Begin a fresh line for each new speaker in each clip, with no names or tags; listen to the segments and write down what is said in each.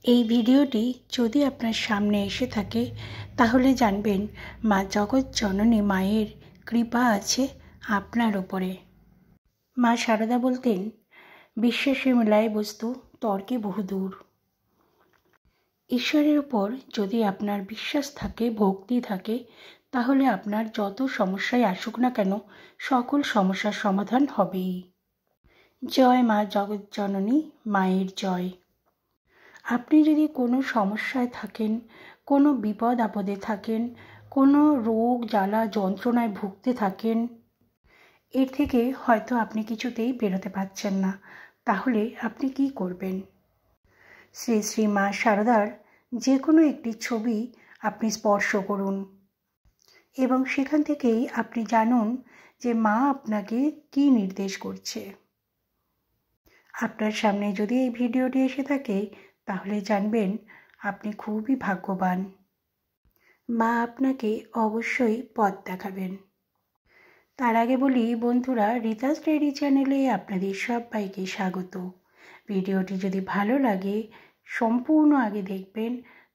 এই ভিডিওটি যদি আপনার সামনে এসে থাকে তাহলে জানবেন মা জগৎ জননী মায়ের কৃপা আছে আপনার ওপরে। মা সারদা বলতেন, বিশ্বাসে মেলায় বস্তু তর্কে বহুদূর। ঈশ্বরের উপর যদি আপনার বিশ্বাস থাকে, ভক্তি থাকে, তাহলে আপনার যত সমস্যায় আসুক না কেন সকল সমস্যার সমাধান হবেই। জয় মা জগৎ জননী মায়ের জয়। আপনি যদি কোনো সমস্যায় থাকেন, কোনো বিপদ আপদে থাকেন, কোনো রোগ জ্বালা যন্ত্রণায় ভুগতে থাকেন, এর থেকে হয়তো আপনি কিছুতেই বেরোতে পারছেন না, তাহলে আপনি কি করবেন? শ্রী শ্রী মা সারদার যে কোনো একটি ছবি আপনি স্পর্শ করুন এবং সেখান থেকেই আপনি জানুন যে মা আপনাকে কি নির্দেশ করছে। আপনার সামনে যদি এই ভিডিওটি এসে থাকে তাহলে জানবেন আপনি খুবই ভাগ্যবান। মা আপনাকে অবশ্যই পথ দেখাবেন। তার আগে বলি বন্ধুরা, রিতাস ডায়েরি চ্যানেলে আপনাদের সবাইকে স্বাগত। ভিডিওটি যদি ভালো লাগে সম্পূর্ণ আগে দেখবেন,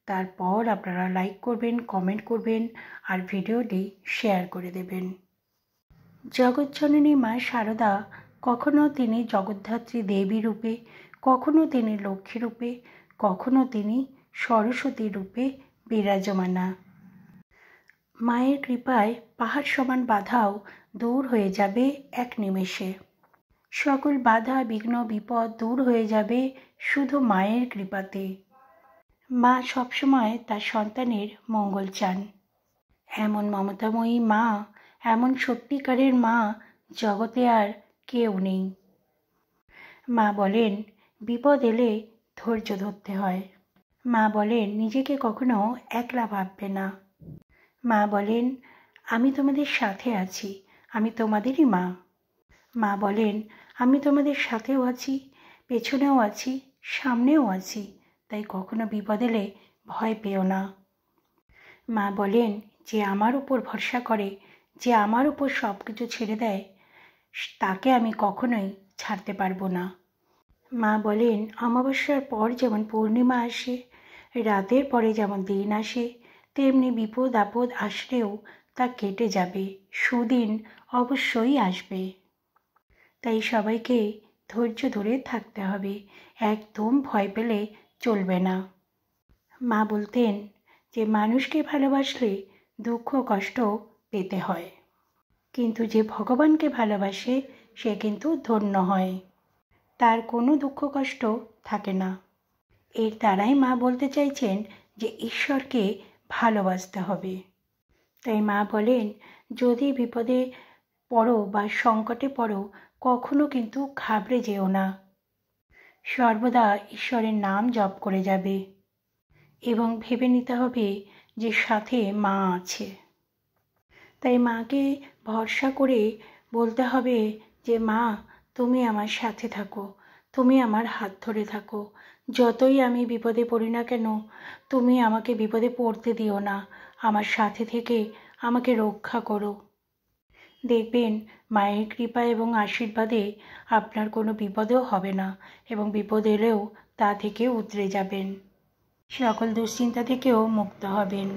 তারপর আপনারা লাইক করবেন, কমেন্ট করবেন আর ভিডিওটি শেয়ার করে দেবেন। জগৎজননী মা সারদা কখনো তিনি জগদ্ধাত্রী দেবী রূপে, কখনো তিনি লক্ষ্মী রূপে, কখনো তিনি সরস্বতী রূপে বিরাজমানা। মায়ের কৃপায় পাহাড় সমান বাধাও দূর হয়ে যাবে এক নিমেষে। সকল বাধা বিঘ্ন বিপদ দূর হয়ে যাবে শুধু মায়ের কৃপাতে। মা সবসময় তার সন্তানের মঙ্গল চান। এমন মমতাময়ী মা, এমন সত্যিকারের মা জগতে আর কেউ নেই। মা বলেন, বিপদ এলে ধৈর্য ধরতে হয়। মা বলেন, নিজেকে কখনো একলা ভাববে না। মা বলেন, আমি তোমাদের সাথে আছি, আমি তোমাদেরই মা। মা বলেন, আমি তোমাদের সাথেও আছি, পেছনেও আছি, সামনেও আছি, তাই কখনো বিপদ এলে ভয় পেও না। মা বলেন, যে আমার উপর ভরসা করে, যে আমার উপর সব কিছু ছেড়ে দেয়, তাকে আমি কখনোই ছাড়তে পারবো না। মা বলেন, অমাবস্যার পর যেমন পূর্ণিমা আসে, রাতের পরে যেমন দিন আসে, তেমনি বিপদ আপদ আসলেও তা কেটে যাবে, সুদিন অবশ্যই আসবে। তাই সবাইকে ধৈর্য ধরে থাকতে হবে, একদম ভয় পেলে চলবে না। মা বলতেন যে মানুষকে ভালোবাসলে দুঃখ কষ্ট পেতে হয়, কিন্তু যে ভগবানকে ভালোবাসে সে কিন্তু ধন্য হয়, তার কোনো দুঃখ কষ্ট থাকে না। এর দ্বারাই মা বলতে চাইছেন যে ঈশ্বরকে ভালোবাসতে হবে। তাই মা বলেন, যদি বিপদে পড়ো বা সংকটে পড়ো, কখনো কিন্তু ঘাবড়ে যেও না। সর্বদা ঈশ্বরের নাম জপ করে যাবে এবং ভেবে নিতে হবে যে সাথে মা আছে। তাই মাকে ভরসা করে বলতে হবে যে মা, তুমি আমার সাথে থাকো, তুমি আমার হাত ধরে থাকো। যতই আমি বিপদে পড়ি না কেন, তুমি আমাকে বিপদে পড়তে দিও না, আমার সাথে থেকে আমাকে রক্ষা করো। দেখবেন মায়ের কৃপা এবং আশীর্বাদে আপনার কোনো বিপদেও হবে না এবং বিপদ এলেও তা থেকে উতরে যাবেন, সকল দুশ্চিন্তা থেকেও মুক্ত হবেন।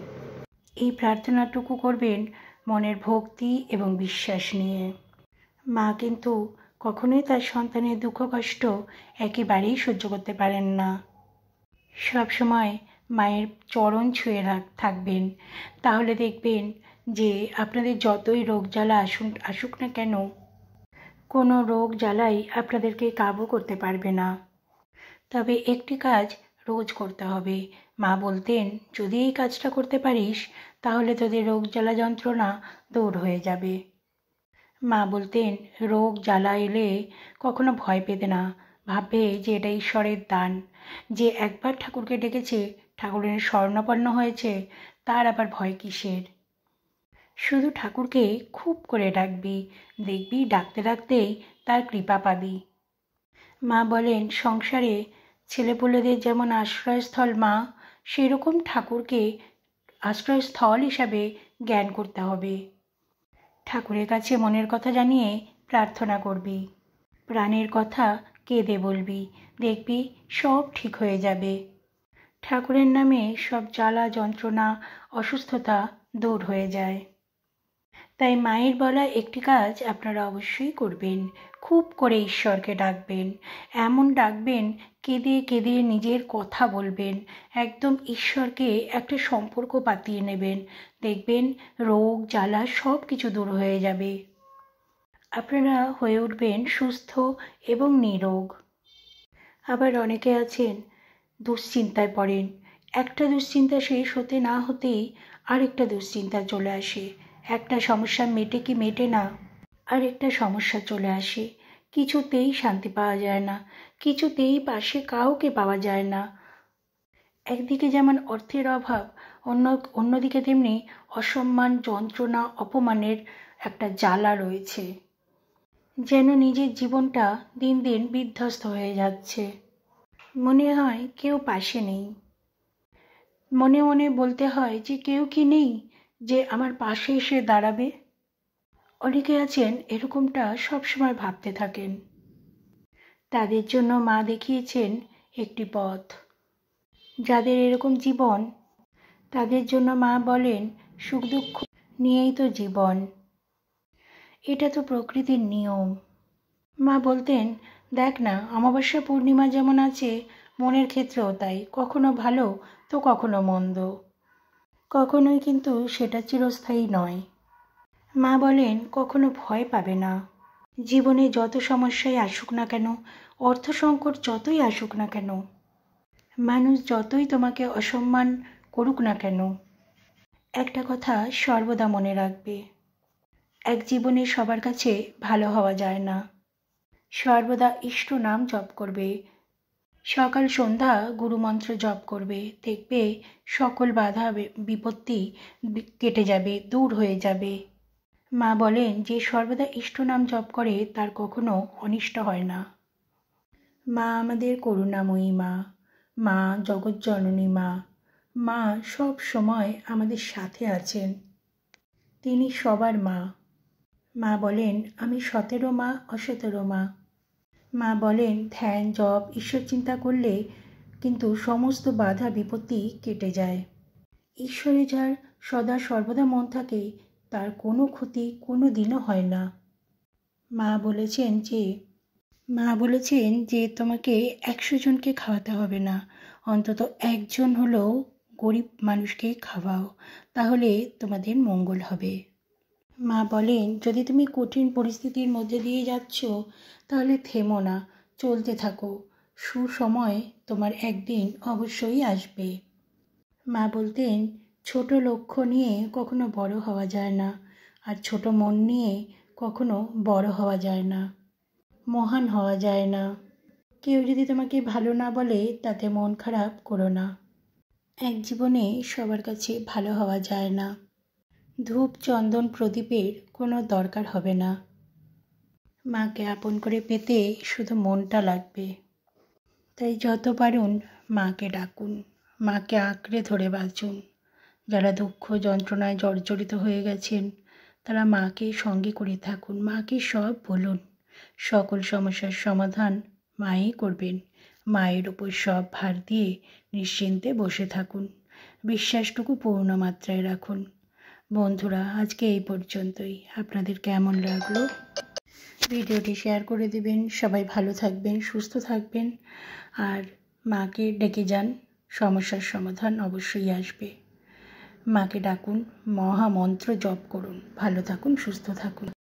এই প্রার্থনাটুকু করবেন মনের ভক্তি এবং বিশ্বাস নিয়ে। মা কিন্তু কখনোই তার সন্তানের দুঃখ কষ্ট একেবারেই সহ্য করতে পারেন না। সবসময় মায়ের চরণ ছুঁয়ে থাকবেন, তাহলে দেখবেন যে আপনাদের যতই রোগ জ্বালা আসুক না কেন, কোনো রোগ জ্বালাই আপনাদেরকে কাবু করতে পারবে না। তবে একটি কাজ রোজ করতে হবে। মা বলতেন, যদি এই কাজটা করতে পারিস তাহলে তোদের রোগ জ্বালা যন্ত্রণা দূর হয়ে যাবে। মা বলতেন, রোগ জ্বালা এলে কখনো ভয় পেতে না, ভাববে যে এটা ঈশ্বরের দান। যে একবার ঠাকুরকে ডেকেছে, ঠাকুরের শরণাপন্ন হয়েছে, তার আবার ভয় কিসের? শুধু ঠাকুরকে খুব করে ডাকবি, দেখবি ডাকতে ডাকতেই তার কৃপা পাবি। মা বলেন, সংসারে ছেলেপুলেদের যেমন আশ্রয়স্থল মা, সেরকম ঠাকুরকে আশ্রয়স্থল হিসাবে জ্ঞান করতে হবে। ঠাকুরের কাছে মনের কথা জানিয়ে প্রার্থনা করবি, প্রাণের কথা কেঁদে বলবি, দেখবি সব ঠিক হয়ে যাবে। ঠাকুরের নামে সব জ্বালা যন্ত্রণা অসুস্থতা দূর হয়ে যায়। তাই মায়ের বলা একটি কাজ আপনারা অবশ্যই করবেন, খুব করে ঈশ্বরকে ডাকবেন, এমন ডাকবেন কেঁদে কেঁদে নিজের কথা বলবেন, একদম ঈশ্বরকে একটা সম্পর্ক পাতিয়ে নেবেন, দেখবেন রোগ জ্বালা সব কিছু দূর হয়ে যাবে, আপনারা হয়ে উঠবেন সুস্থ এবং নিরোগ। আবার অনেকে আছেন দুশ্চিন্তায় পড়েন, একটা দুশ্চিন্তা শেষ হতে না হতেই আরেকটা দুশ্চিন্তা চলে আসে, একটা সমস্যা মেটে কি মেটে না আরেকটা সমস্যা চলে আসে, কিছুতেই শান্তি পাওয়া যায় না, কিছুতেই পাশে কাউকে পাওয়া যায় না। একদিকে যেমন অর্থের অভাব, অন্যদিকে তেমনি অসম্মান যন্ত্রণা অপমানের একটা জ্বালা রয়েছে, যেন নিজের জীবনটা দিন দিন বিধ্বস্ত হয়ে যাচ্ছে, মনে হয় কেউ পাশে নেই, মনে মনে বলতে হয় যে কেউ কি নেই যে আমার পাশে এসে দাঁড়াবে। অনেকে আছেন এরকমটা সবসময় ভাবতে থাকেন, তাদের জন্য মা দেখিয়েছেন একটি পথ। যাদের এরকম জীবন তাদের জন্য মা বলেন সুখ দুঃখ নিয়েই তো জীবন, এটা তো প্রকৃতির নিয়ম। মা বলতেন দেখ না, অমাবস্যা পূর্ণিমা যেমন আছে মনের ক্ষেত্রেও তাই, কখনো ভালো তো কখনো মন্দ, কখনোই কিন্তু সেটা চিরস্থায়ী নয়। মা বলেন কখনো ভয় পাবে না, জীবনে যত সমস্যাই আসুক না কেন, অর্থ সংকট যতই আসুক না কেন, মানুষ যতই তোমাকে অসম্মান করুক না কেন, একটা কথা সর্বদা মনে রাখবে, এক জীবনে সবার কাছে ভালো হওয়া যায় না। সর্বদা ইষ্ট নাম জপ করবে, সকাল সন্ধ্যা গুরুমন্ত্র জপ করবে, দেখবে সকল বাধা বিপত্তি কেটে যাবে, দূর হয়ে যাবে। মা বলেন যে সর্বদা ইষ্ট নাম জপ করে তার কখনো অনিষ্ট হয় না। মা আমাদের করুণাময়ী মা, মা জগৎজননী মা, মা সব সময় আমাদের সাথে আছেন, তিনি সবার মা। মা বলেন আমি সতেরো মা অসতেরো মা। মা বলেন ধ্যান জপ ঈশ্বর চিন্তা করলে কিন্তু সমস্ত বাধা বিপত্তি কেটে যায়। ঈশ্বরে যার সদা সর্বদা মন থাকে তার কোনো ক্ষতি কোনো দিনও হয় না। মা বলেছেন যে তোমাকে 100 জনকে খাওয়াতে হবে না, অন্তত একজন হলেও গরিব মানুষকে খাওয়াও, তাহলে তোমাদের মঙ্গল হবে। মা বলেন যদি তুমি কঠিন পরিস্থিতির মধ্যে দিয়ে যাচ্ছ তাহলে থেমো না, চলতে থাকো, সুসময় তোমার একদিন অবশ্যই আসবে। মা বলতেন ছোট লক্ষ্য নিয়ে কখনো বড় হওয়া যায় না, আর ছোট মন নিয়ে কখনো বড় হওয়া যায় না, মহান হওয়া যায় না। কেউ যদি তোমাকে ভালো না বলে তাতে মন খারাপ করো না, এক জীবনে সবার কাছে ভালো হওয়া যায় না, ধূপ চন্দন প্রদীপের কোনো দরকার হবে না, মাকে আপন করে পেতে শুধু মনটা লাগবে। তাই যত পারুন মাকে ডাকুন, মাকে আঁকড়ে ধরে বাঁচুন। যারা দুঃখ যন্ত্রণায় জর্জরিত হয়ে গেছেন তারা মাকে সঙ্গে করে থাকুন, মাকে সব বলুন, সকল সমস্যার সমাধান মাই করবেন। মায়ের ওপর সব ভার দিয়ে নিশ্চিন্তে বসে থাকুন, বিশ্বাসটুকু পূর্ণ মাত্রায় রাখুন। বন্ধুরা আজকে এই পর্যন্তই, আপনাদের কেমন লাগলো ভিডিওটি শেয়ার করে দেবেন। সবাই ভালো থাকবেন, সুস্থ থাকবেন, আর মাকে ডেকে যান, সমস্যার সমাধান অবশ্যই আসবে। মাকে ডাকুন, মহামন্ত্র জপ করুন, ভালো থাকুন, সুস্থ থাকুন।